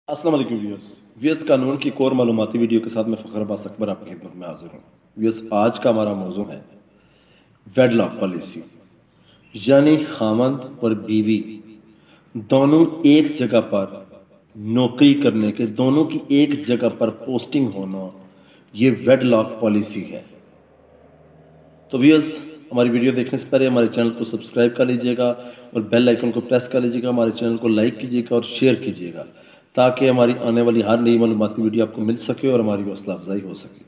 السلام علیکم ویئرس قانون کی کور معلوماتی ویڈیو کے ساتھ میں فخر عباس اکبر آپ کی خدمت میں حاضر ہوں۔ ویئرس آج کا ہمارا موضوع ہے ویڈ لاک پالیسی، یعنی خاوند اور بیوی دونوں ایک جگہ پر نوکری کرنے کے، دونوں کی ایک جگہ پر پوسٹنگ ہونا، یہ ویڈ لاک پالیسی ہے۔ تو ویئرس ہماری ویڈیو دیکھنے سے پہلے ہمارے چینل کو سبسکرائب کر لیجئے گا اور بیل آئیکن کو پریس کر لیجئے گا، ہمارے چینل کو لائک کیجئے گا اور شیئر کیجئے گا تاکہ ہماری آنے والی ہر نئی معلوماتی ویڈیو آپ کو مل سکے اور ہماری حوصلہ افزائی ہو سکے۔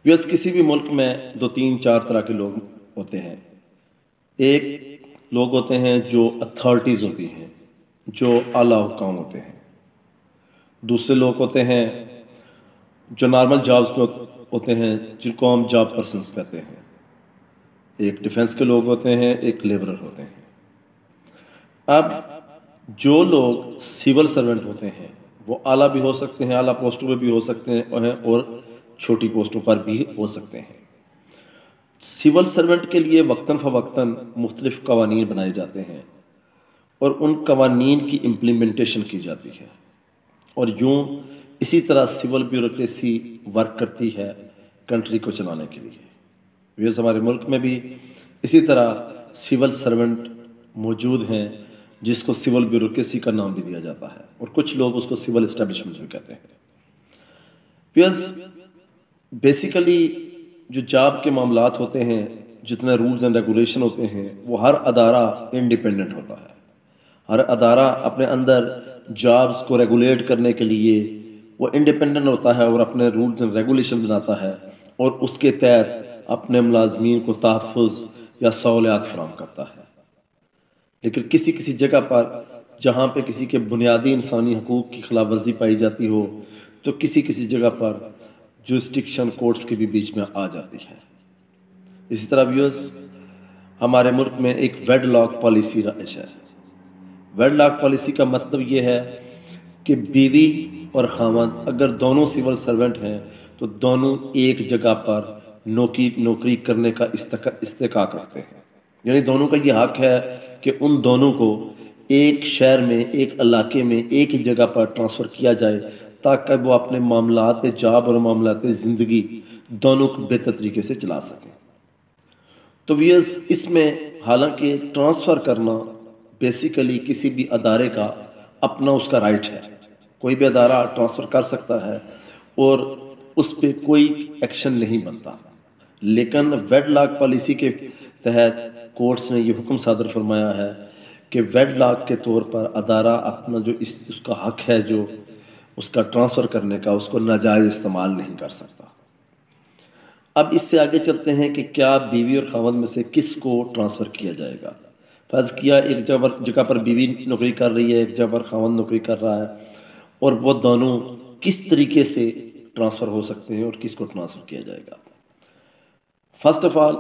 ویئرس کسی بھی ملک میں 2-3-4 طرح کے لوگ ہوتے ہیں۔ ایک لوگ ہوتے ہیں جو اتھارٹیز ہوتی ہیں، جو اعلیٰ حکام ہوتے ہیں۔ دوسرے لوگ ہوتے ہیں جو نارمل جابز میں ہوتے ہیں، جن کو ہم جاب پرسنز کہتے ہیں۔ ایک ڈیفنس کے لوگ ہوتے ہیں، ایک لیبرر ہوتے ہیں۔ اب جو لوگ سول سرونٹ ہوتے ہیں وہ اعلیٰ بھی ہو سکتے ہیں، اعلیٰ پوسٹوں پہ بھی ہو سکتے ہیں اور چھوٹی پوسٹوں پر بھی ہو سکتے ہیں۔ سول سرونٹ کے لیے وقتاً فوقتاً مختلف قوانین بنائے جاتے ہیں اور ان قوانین کی امپلیمنٹیشن کی جاتی ہے، اور یوں اسی طرح سول بیوروکریسی ورک کرتی ہے کنٹری کو چلانے کے لیے۔ ویئرس ہمارے ملک میں بھی اسی طرح سول سرونٹ موجود ہیں جس کو سول بیوروکریسی کا نام بھی دیا جاتا ہے، اور کچھ لوگ اس کو سول اسٹیبلشمنٹ بھی کہتے ہیں۔ ویئرس بیسیکلی جو جاب کے معاملات ہوتے ہیں، جتنے رولز اینڈ ریگولیشن ہوتے ہیں، وہ ہر ادارہ انڈیپینڈنٹ ہوتا ہے۔ ہر ادارہ اپنے اندر جابز کو ریگولیٹ کرنے کے لیے وہ انڈیپینڈنٹ ہوتا ہے اور اپنے رولز اینڈ ریگولیشن بناتا ہے اور اس کے تحت اپنے ملازمین کو تحفظ یا سہولیات فراہم کرتا ہے۔ لیکن کسی جگہ پر جہاں پہ کسی کے بنیادی انسانی حقوق کی خلاف ورزی پائی جاتی ہو تو کسی جگہ پر جورسڈکشن کورٹس کے بھی بیچ میں آ جاتی ہے۔ اسی طرح ویئرس ہمارے ملک میں ایک ویڈ لاک پالیسی رائج ہے۔ ویڈ لاک پالیسی کا مطلب یہ ہے کہ بیوی اور خاوند اگر دونوں سول سرونٹ ہیں تو دونوں ایک جگہ پر نوکری کرنے کا استحقاق رکھتے ہیں، یعنی دونوں کا یہ حق ہے کہ ان دونوں کو ایک شہر میں، ایک علاقے میں، ایک ہی جگہ پر ٹرانسفر کیا جائے تاکہ وہ اپنے معاملات جاب اور معاملات زندگی دونوں کو بہتر طریقے سے چلا سکیں۔ تو ویئرس اس میں حالانکہ ٹرانسفر کرنا بیسیکلی کسی بھی ادارے کا اپنا اس کا رائٹ ہے، کوئی بھی ادارہ ٹرانسفر کر سکتا ہے اور اس پہ کوئی ایکشن نہیں بنتا، لیکن ویڈ لاک پالیسی کے تحت کورٹس نے یہ حکم صادر فرمایا ہے کہ ویڈ لاک کے طور پر ادارہ اپنا جو اس کا حق ہے، جو اس کا ٹرانسفر کرنے کا، اس کو ناجائز استعمال نہیں کر سکتا۔ اب اس سے آگے چلتے ہیں کہ کیا بیوی اور خاوند میں سے کس کو ٹرانسفر کیا جائے گا۔ فرض کیا ایک جگہ پر بیوی نوکری کر رہی ہے، ایک جگہ پر خاوند نوکری کر رہا ہے، اور وہ دونوں کس طریقے سے ٹرانسفر ہو سکتے ہیں اور کس کو ٹرانسفر کیا جائے گا۔ فرسٹ آف آل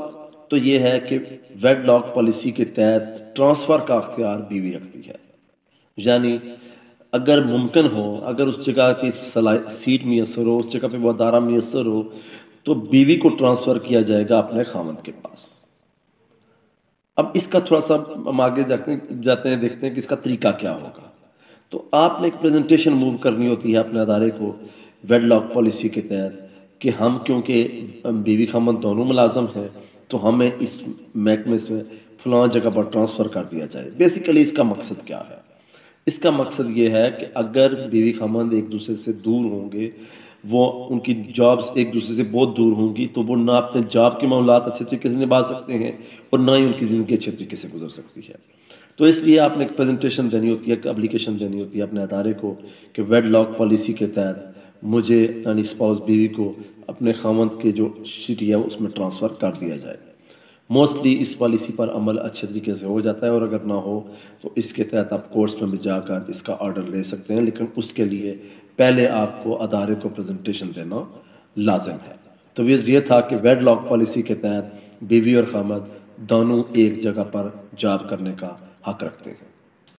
تو یہ ہے کہ ویڈ لاک پالیسی کے تحت ٹرانسفر کا اختیار بیوی رکھتی ہے، یعنی اگر ممکن ہو، اگر اس جگہ کی سیٹ میسر ہو، اس جگہ پہ وہ ادارہ میسر ہو تو بیوی کو ٹرانسفر کیا جائے گا اپنے خاوند کے پاس۔ اب اس کا تھوڑا سا ہم آگے جاتے ہیں، دیکھتے ہیں کہ اس کا طریقہ کیا ہوگا۔ تو آپ نے ایک پریزنٹیشن موو کرنی ہوتی ہے اپنے ادارے کو ویڈ لاک پالیسی کے تحت کہ ہم کیونکہ بیوی خاوند دونوں ملازم ہیں تو ہمیں اس محکمے سے فلاں جگہ پر ٹرانسفر کر دیا جائے۔ بیسیکلی اس کا مقصد کیا ہے؟ اس کا مقصد یہ ہے کہ اگر بیوی خاوند ایک دوسرے سے دور ہوں گے، وہ ان کی جابز ایک دوسرے سے بہت دور ہوں گی، تو وہ نہ اپنے جاب کے معاملات اچھے طریقے سے نبھا سکتے ہیں اور نہ ہی ان کی زندگی اچھے طریقے سے گزر سکتی ہے۔ تو اس لیے آپ نے ایک پریزنٹیشن دینی ہوتی ہے، ایک اپلیکیشن دینی ہوتی ہے اپنے ادارے کو کہ ویڈ لاک پالیسی کے تحت مجھے یعنی اسپاؤس بیوی کو اپنے خاوند کے جو سٹی ہے اس میں ٹرانسفر کر دیا جائے۔ موسٹلی اس پالیسی پر عمل اچھے طریقے سے ہو جاتا ہے، اور اگر نہ ہو تو اس کے تحت آپ کورٹس میں بھی جا کر اس کا آرڈر لے سکتے ہیں، لیکن اس کے لیے پہلے آپ کو ادارے کو پریزنٹیشن دینا لازم ہے۔ تو یہ تھا کہ ویڈ لاک پالیسی کے تحت بیوی اور خاوند دونوں ایک جگہ پر جاب کرنے کا حق رکھتے ہیں۔